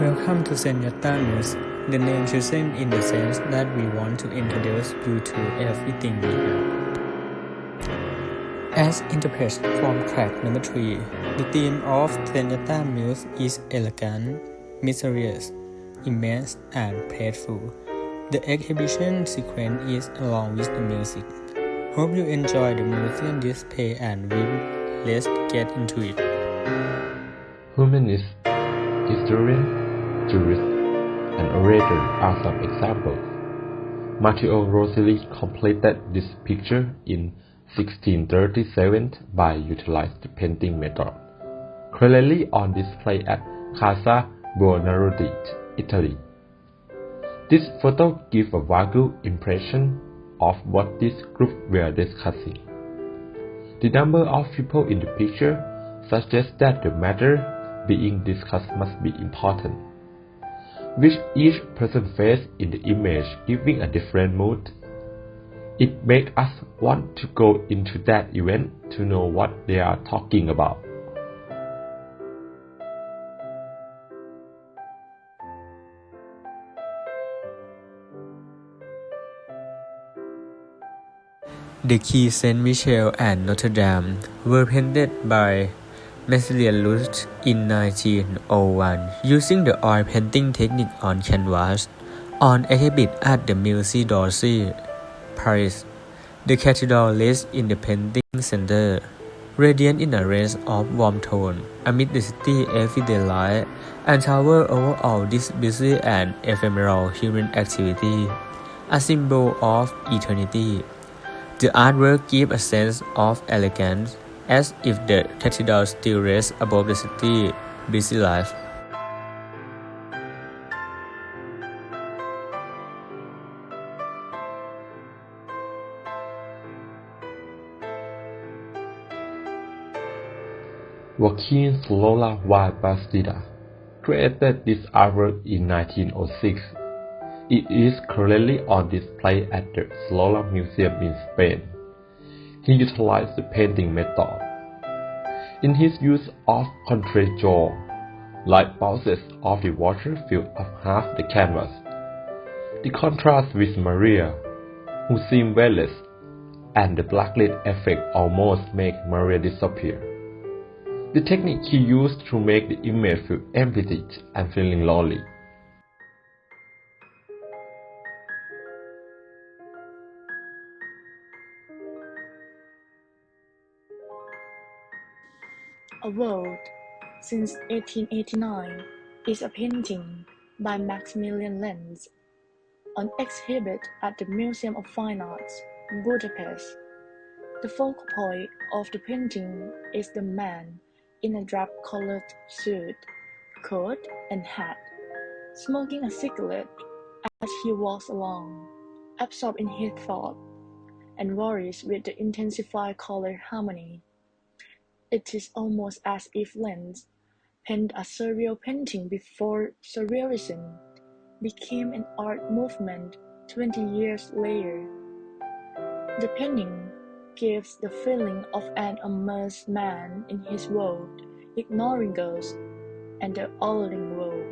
Welcome to ZENYATTA News. The name chosen in the sense that we want to introduce you to everything we have. As interpreted from track number 3, the theme of ZENYATTA News is elegant, mysterious, immense, and playful. The exhibition sequence is along with the music. Hope you enjoy the museum display and let's get into it. Humanist, historian, jurist, and orator are some examples. Matteo Rosselli completed this picture in 1637 by utilizing the painting method, currently on display at Casa Buonarroti, Italy. This photo gives a vague impression of what this group were discussing. The number of people in the picture suggests that the matter being discussed must be important, which each person faces in the image giving a different mood. It makes us want to go into that event to know what they are talking about. The quay Saint Michel and Notre Dame were painted by Lutz in 1901 using the oil painting technique on canvas. On exhibit at the Musée d'Orsay, Paris, the cathedral lays in the painting center, radiant in a range of warm tone amid the city's everyday life, and tower over all this busy and ephemeral human activity, a symbol of eternity. The artwork gives a sense of elegance, as if the cathedral still rests above the city's busy life. Joaquin Sorolla y Bastida created this artwork in 1906. It is currently on display at the Sorolla Museum in Spain. He utilized the painting method. In his use of contre-jour, light bounces off the water fill up half the canvas. The contrast with Maria, who seemed weightless, and the blacklit effect almost make Maria disappear. The technique he used to make the image feel empty and feeling lonely. A World, since 1889, is a painting by Maximilian Lenz on exhibit at the Museum of Fine Arts, Budapest. The focal point of the painting is the man in a drab-colored suit, coat, and hat, smoking a cigarette as he walks along, absorbed in his thought, and worries with the intensified color harmony. It is almost as if Lenz penned a surreal painting before surrealism became an art movement 20 years later. The painting gives the feeling of an immersed man in his world, ignoring ghosts and the all-living world.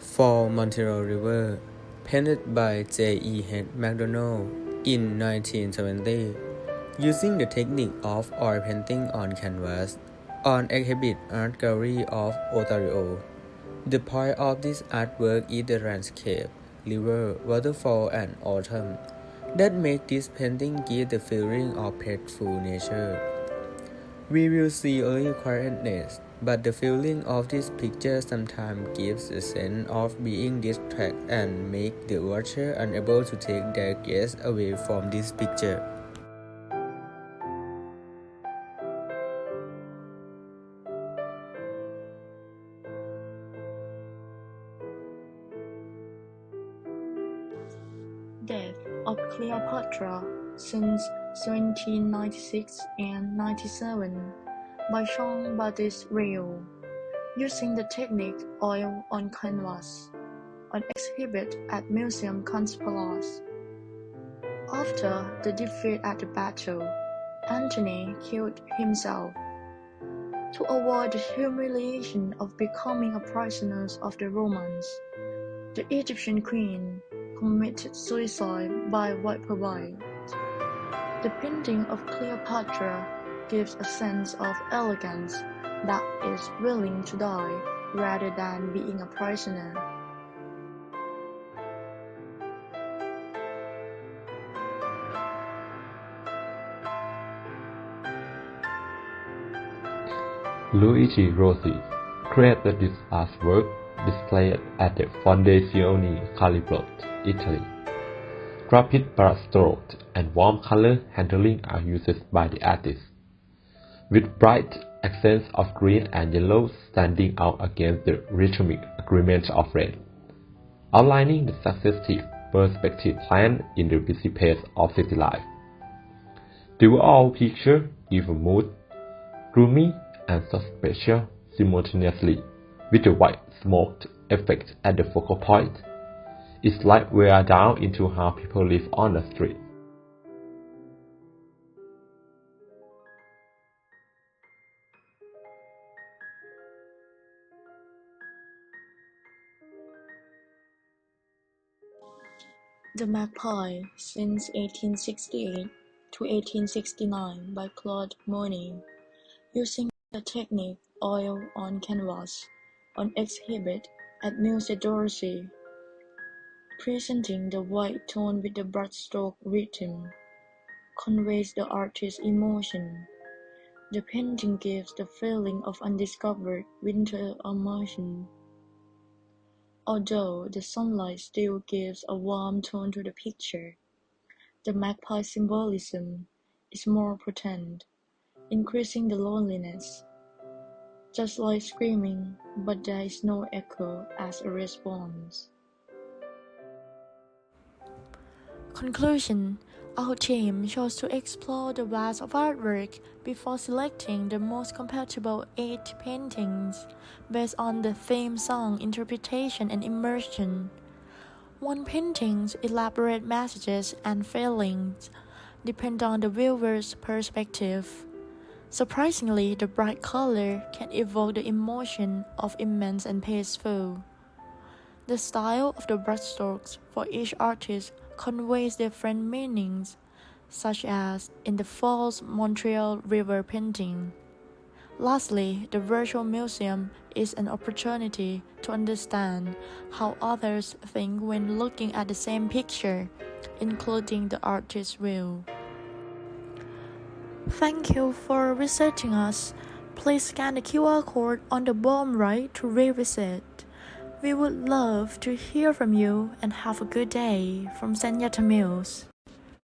For Montreal River, painted by J.E. MacDonald in 1970, using the technique of oil painting on canvas, on exhibit Art Gallery of Ontario. The point of this artwork is the landscape, river, waterfall, and autumn that make this painting give the feeling of peaceful nature. We will see only quietness, but the feeling of this picture sometimes gives a sense of being distracted and make the watcher unable to take their gaze away from this picture. Death of Cleopatra, since 1796 and 97, by Jean-Baptiste Rioux, using the technique oil on canvas, on exhibit at Museum Conspalace. After the defeat at the battle, Antony killed himself. To avoid the humiliation of becoming a prisoner of the Romans, the Egyptian queen committed suicide by viper bite. The painting of Cleopatra gives a sense of elegance that is willing to die rather than being a prisoner. Luigi Rossi created this artwork displayed at the Fondazione Calibro, Italy. Rapid brushstrokes and warm color handling are used by the artist, with bright accents of green and yellow standing out against the rhythmic agreement of red, outlining the successive perspective plan in the busy pace of city life. The overall picture is mood, gloomy, and suspicious simultaneously, with the white smoke effect at the focal point. It's like we are down into how people live on the street. The Magpie, since 1868 to 1869 by Pakorn Boonmee, using the technique oil on canvas, on exhibit at Musée d'Orsay, presenting the white tone with the brushstroke rhythm, conveys the artist's emotion. The painting gives the feeling of undiscovered winter immersion. Although the sunlight still gives a warm tone to the picture, the magpie symbolism is more potent, increasing the loneliness. Just like screaming, but there is no echo as a response. Conclusion: our team chose to explore the vast of artwork before selecting the most compatible 8 paintings based on the theme song interpretation and immersion. One painting's elaborate messages and feelings depend on the viewer's perspective. Surprisingly, the bright color can evoke the emotion of immense and peaceful. The style of the brushstrokes for each artist conveys different meanings, such as in the false Montreal river painting. Lastly, the virtual museum is an opportunity to understand how others think when looking at the same picture, including the artist's view. Thank you for visiting us. Please scan the QR code on the bottom right to revisit. We would love to hear from you and have a good day from ZENYATTA Mills.